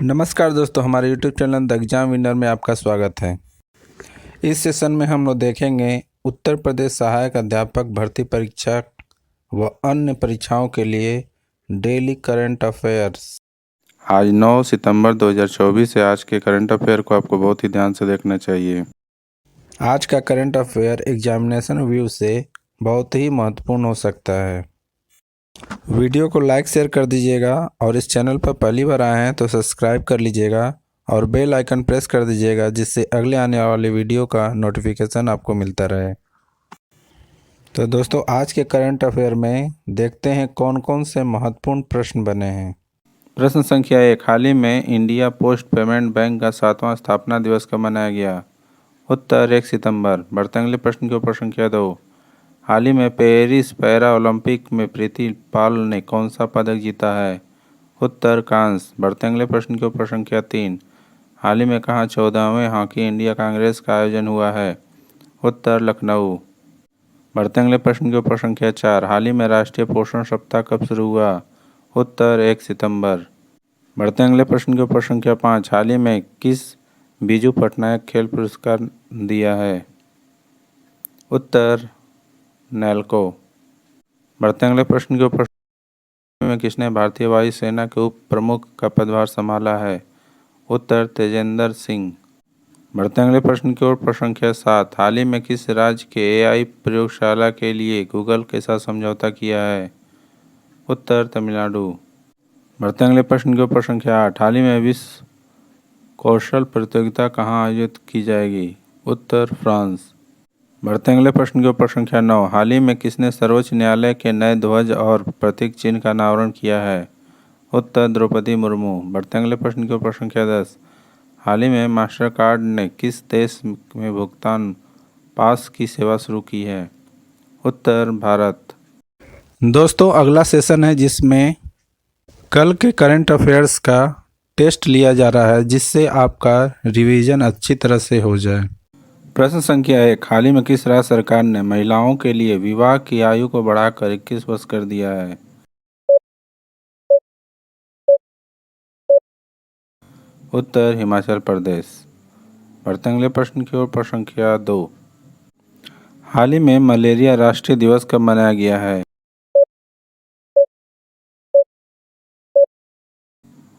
नमस्कार दोस्तों, हमारे YouTube channel the exam winner में आपका स्वागत है। इस सेशन में हम लोग देखेंगे उत्तर प्रदेश सहायक अध्यापक भर्ती परीक्षा व अन्य परीक्षाओं के लिए डेली करंट अफेयर्स। आज 9 सितंबर 2024 है। आज के करंट अफेयर को आपको बहुत ही ध्यान से देखना चाहिए। आज का करंट अफेयर एग्जामिनेशन व्यू से बहुत ही महत्वपूर्ण हो सकता है। वीडियो को लाइक शेयर कर दीजिएगा और इस चैनल पर पहली बार आए हैं तो सब्सक्राइब कर लीजिएगा और बेल आइकन प्रेस कर दीजिएगा, जिससे अगले आने वाले वीडियो का नोटिफिकेशन आपको मिलता रहे। तो दोस्तों, आज के करंट अफेयर में देखते हैं कौन कौन से महत्वपूर्ण प्रश्न बने हैं। प्रश्न संख्या 1, हाल ही में इंडिया पोस्ट पेमेंट बैंक का 7वां स्थापना दिवस कब मनाया गया? उत्तर 1 सितंबर। बढ़ते अगले प्रश्न के ऊपर संख्या 2, हाल ही में पेरिस पैरा ओलंपिक में प्रीति पाल ने कौन सा पदक जीता है? उत्तर कांस्य। बढ़ते अगले प्रश्न के ऊपर संख्या 3, हाल ही में कहाँ 14वें हॉकी इंडिया कांग्रेस का आयोजन हुआ है? उत्तर लखनऊ। बढ़ते अगले प्रश्न के ऊपर संख्या 4, हाल ही में राष्ट्रीय पोषण सप्ताह कब शुरू हुआ? उत्तर 1 सितंबर। बढ़ते अगले प्रश्न के ऊपर संख्या 5, हाल ही में किस बीजू पटनायक खेल पुरस्कार दिया है? उत्तर नेल्को। बढ़ते अगले प्रश्न के ऊपर में किसने भारतीय वायुसेना के उप प्रमुख का पदभार संभाला है? उत्तर तेजेंद्र सिंह। बढ़ते अगले प्रश्न की ओर संख्या 7, हाल ही में किस राज्य के AI प्रयोगशाला के लिए गूगल के साथ समझौता किया है? उत्तर तमिलनाडु। बढ़ते अगले प्रश्न के ऊपर संख्या 8, हाल ही में विश्व कौशल प्रतियोगिता कहाँ आयोजित की जाएगी? उत्तर फ्रांस। बढ़ते अगले प्रश्न के ऊपर संख्या 9, हाल ही में किसने सर्वोच्च न्यायालय के नए ध्वज और प्रतीक चिन्ह का अनावरण किया है? उत्तर द्रौपदी मुर्मू। बढ़ते अगले प्रश्न के ऊपर संख्या 10, हाल ही में मास्टर कार्ड ने किस देश में भुगतान पास की सेवा शुरू की है? उत्तर भारत। दोस्तों, अगला सेशन है जिसमें कल के करंट अफेयर्स का टेस्ट लिया जा रहा है, जिससे आपका रिवीजन अच्छी तरह से हो जाए। प्रश्न संख्या 1, हाल ही में किस राज्य सरकार ने महिलाओं के लिए विवाह की आयु को बढ़ाकर 21 वर्ष कर दिया है? उत्तर हिमाचल प्रदेश। बढ़ते अगले प्रश्न की ओर संख्या 2, हाल ही में मलेरिया राष्ट्रीय दिवस कब मनाया गया है?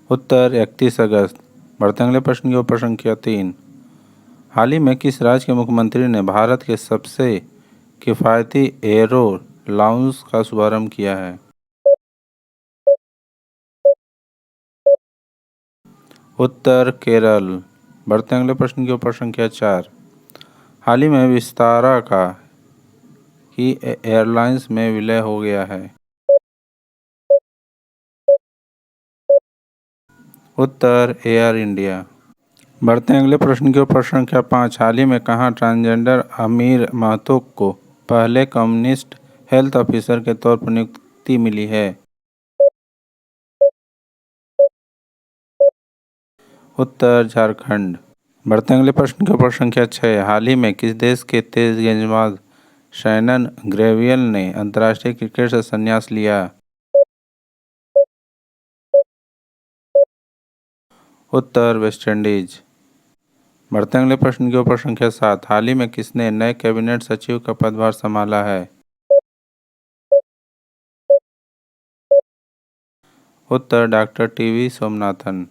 उत्तर 31 अगस्त। बढ़ते अगले प्रश्न की ओर संख्या 3, हाल ही में किस राज्य के मुख्यमंत्री ने भारत के सबसे किफ़ायती एयरो लाउंज का शुभारंभ किया है? उत्तर केरल। बढ़ते अगले प्रश्न के ऊपर संख्या 4, हाल ही में विस्तारा का ही एयरलाइंस में विलय हो गया है? उत्तर एयर इंडिया। बढ़ते अगले प्रश्न के ऊपर संख्या 5, हाल ही में कहाँ ट्रांसजेंडर अमीर महतो को पहले कम्युनिस्ट हेल्थ ऑफिसर के तौर पर नियुक्ति मिली है? उत्तर झारखंड। बढ़ते अगले प्रश्न के ऊपर संख्या 6, हाल ही में किस देश के तेज गेंदबाज शैनन ग्रेवियल ने अंतर्राष्ट्रीय क्रिकेट से संन्यास लिया? उत्तर वेस्ट इंडीज। बढ़ते अगले प्रश्न के ऊपर संख्या 7, हाल ही में किसने नए कैबिनेट सचिव का पदभार संभाला है? उत्तर डॉक्टर TV सोमनाथन।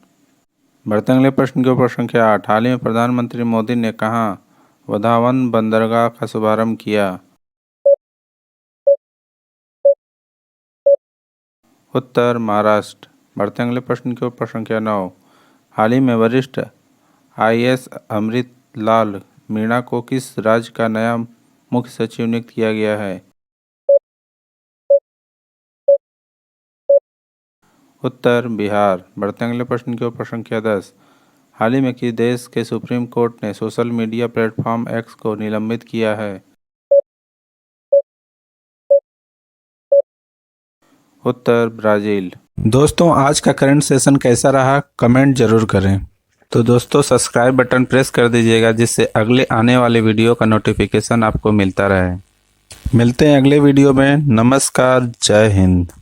बढ़ते अगले प्रश्न के ऊपर संख्या 8, हाल ही में प्रधानमंत्री मोदी ने कहाँ वधावन बंदरगाह का शुभारंभ किया? उत्तर महाराष्ट्र। बढ़ते अगले प्रश्न के ऊपर संख्या 9, हाल ही में वरिष्ठ IAS अमृतलाल मीणा को किस राज्य का नया मुख्य सचिव नियुक्त किया गया है? उत्तर बिहार। बढ़ते अगले प्रश्न के ऊपर संख्या 10, हाल ही में किस देश के सुप्रीम कोर्ट ने सोशल मीडिया प्लेटफॉर्म X को निलंबित किया है? उत्तर ब्राजील। दोस्तों, आज का करंट सेशन कैसा रहा कमेंट जरूर करें। तो दोस्तों, सब्सक्राइब बटन प्रेस कर दीजिएगा, जिससे अगले आने वाले वीडियो का नोटिफिकेशन आपको मिलता रहे। मिलते हैं अगले वीडियो में। नमस्कार, जय हिंद।